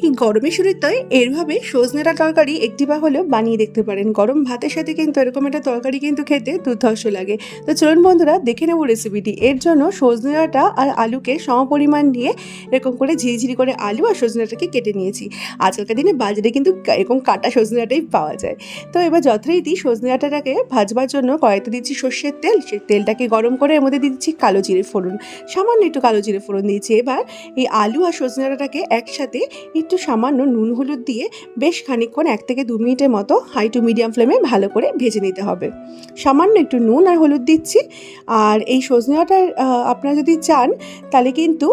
এই গরমের শুরুতেই এভাবে সজনেটা তরকারি একটিবার হলেও বানিয়ে দেখতে পারেন। গরম ভাতের সাথে কিন্তু এরকম একটা তরকারি কিন্তু খেতে দুর্ধর্ষ লাগে। তো চলুন বন্ধুরা দেখে নেব রেসিপিটি। এর জন্য সজনে ডাঁটা আর আলুকে সমপরিমাণ নিয়ে এরকম করে ঝিরিঝিরি করে আলু আর সজনে ডাঁটাকে কেটে নিয়েছি। আজকালকার দিনে বাজারে কিন্তু এরকম কাটা সজনে ডাঁটাই পাওয়া যায়। তো এবার যথারীতি সজনে ডাঁটাটাকে ভাজবার জন্য কড়াইতে দিচ্ছি সর্ষের তেল। সেই তেলটাকে গরম করে এর মধ্যে দিচ্ছি কালো জিরে ফোড়ন, সামান্য একটু কালো জিরে ফোড়ন দিয়েছি। এবার এই আলু আর সজনে ডাঁটাটাকে একসাথে একটু সামান্য নুন হলুদ দিয়ে বেশ খানিকক্ষণ 1 থেকে 2 মিনিটের মতো হাই টু মিডিয়াম ফ্লেমে ভালো করে ভেজে নিতে হবে। সামান্য একটু নুন আর হলুদ দিচ্ছি। আর এই সজনে ডাঁটার আপনারা যদি চান তাহলে কিন্তু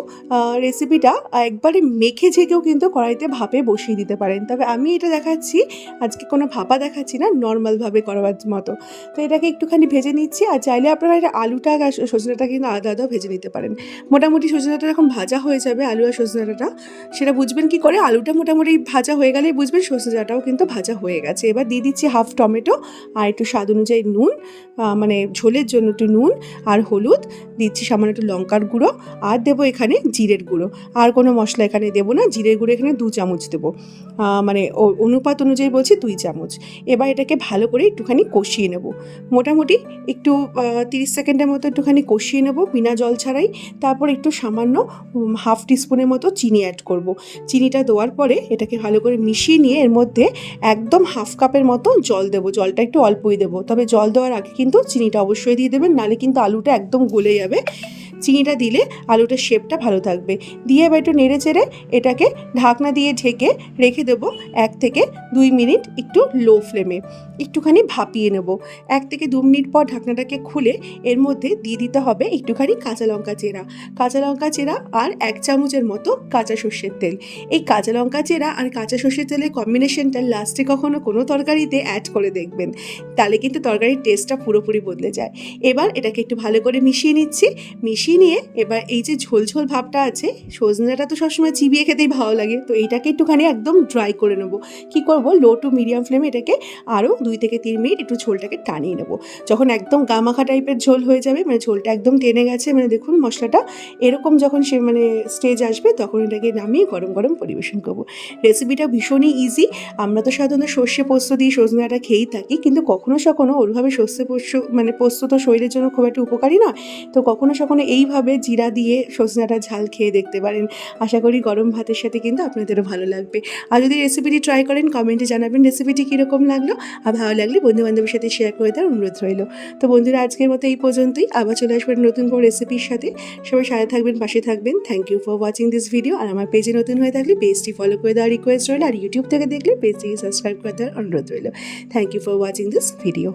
রেসিপিটা একবারে মেখে ঝেঁকেও কিন্তু কড়াইতে ভাপে বসিয়ে দিতে পারেন। তবে আমি এটা দেখাচ্ছি আজকে কোনো ভাপা দেখাচ্ছি না, নর্মালভাবে করার মতো। তো এটাকে একটুখানি ভেজে নিচ্ছি। আর চাইলে আপনারা এটা আলুটা আর সজনে ডাঁটা কিন্তু আলাদা আলাদাও ভেজে নিতে পারেন। মোটামুটি সজনে ডাঁটা যখন ভাজা হয়ে যাবে আলু আর সজনে ডাঁটাটা, সেটা বুঝবেন কি করে, আলুটা মোটামুটি ভাজা হয়ে গেলেই বুঝবেন সজনে ডাঁটাও কিন্তু ভাজা হয়ে গেছে। এবার দিয়ে দিচ্ছি হাফ টমেটো আর একটু স্বাদ অনুযায়ী নুন, মানে ঝোলের জন্য একটু নুন আর হলুদ দিচ্ছি, সামান্য একটু লঙ্কার গুঁড়ো, আর দেবো এখানে জিরের গুঁড়ো। আর কোনো মশলা এখানে দেবো না। জিরের গুঁড়ো এখানে 2 চামচ দেবো, মানে অনুপাত অনুযায়ী বলছি 2 চামচ। এবার এটাকে ভালো করে একটুখানি কষিয়ে নেব। মোটামুটি একটু 30 সেকেন্ডের মতো একটুখানি কষিয়ে নেব বিনা জল ছাড়াই। তারপর একটু সামান্য হাফ টিস্পুনের মতো চিনি অ্যাড করব। চিনিটা দেওয়ার পরে এটাকে ভালো করে মিশিয়ে নিয়ে এর মধ্যে একদম হাফ কাপের মতো জল দেবো। জলটা একটু অল্পই দেবো, তবে জল দেওয়ার আগে কিন্তু চিনিটা অবশ্যই দিয়ে দেবেন, নাহলে কিন্তু আলুটা একদম গলে যাবে। চিনিটা দিলে আলুটার শেপটা ভালো থাকবে। দিয়ে এবার একটু নেড়ে চেড়ে এটাকে ঢাকনা দিয়ে ঢেকে রেখে দেবো 1 থেকে 2 মিনিট একটু লো ফ্লেমে, একটুখানি ভাপিয়ে নেব। 1 থেকে 2 মিনিট পর ঢাকনাটাকে খুলে এর মধ্যে দিয়ে দিতে হবে একটুখানি কাঁচা লঙ্কা চেরা আর 1 চামচের মতো কাঁচা সর্ষের তেল। এই কাঁচা লঙ্কা চেরা আর কাঁচা সর্ষের তেলের কম্বিনেশনটা লাস্টে কখনো কোনো তরকারিতে অ্যাড করে দেখবেন, তাহলে কিন্তু তরকারির টেস্টটা পুরোপুরি বদলে যায়। এবার এটাকে একটু ভালো করে মিশিয়ে নিচ্ছি। মিশিয়ে নিয়ে এবার এই যে ঝোল ভাবটা আছে, সজনেটা তো সবসময় চিবিয়ে খেতেই ভালো লাগে, তো এইটাকে একটুখানি একদম ড্রাই করে নেবো। কি করব, লো টু মিডিয়াম ফ্লেমে এটাকে আরও 2 থেকে 3 মিনিট একটু ঝোলটাকে টানিয়ে নেবো। যখন একদম গামাখা টাইপের ঝোল হয়ে যাবে, মানে ঝোলটা একদম টেনে গেছে, মানে দেখুন মশলাটা এরকম যখন সে মানে স্টেজ আসবে, তখন এটাকে নামিয়ে গরম গরম পরিবেশন করব। রেসিপিটা ভীষণই ইজি। আমরা তো সাধারণত সর্ষে পোস্ত দিয়ে সজনে ডাঁটা খেয়েই থাকি, কিন্তু কখনো সখনো ওইভাবে সর্ষে পোস্ত তো শরীরের জন্য খুব একটা উপকারী না। তো কখনো সখনো এইভাবে জিরা দিয়ে সজনে ডাঁটার ঝাল খেয়ে দেখতে পারেন। আশা করি গরম ভাতের সাথে কিন্তু আপনাদেরও ভালো লাগবে। আর যদি রেসিপিটি ট্রাই করেন কমেন্টে জানাবেন রেসিপিটি কীরকম লাগলো। আর ভালো লাগলে বন্ধুবান্ধবের সাথে শেয়ার করে দেওয়ার অনুরোধ রইল। তো বন্ধুরা আজকের মতো এই পর্যন্তই, আবার চলে আসবেন নতুন কোনো রেসিপির সাথে। সবাই সাথে থাকবেন, পাশে থাকবেন। Thank you for watching this video. আর আমার পেজে নতুন হয়ে থাকলে পেজটি ফলো করে দেওয়ার রিকোয়েস্ট রইল, আর ইউটিউব থেকে দেখলে পেজটিকে সাবস্ক্রাইব করে দেওয়ার অনুরোধ রইল। Thank you for watching this video.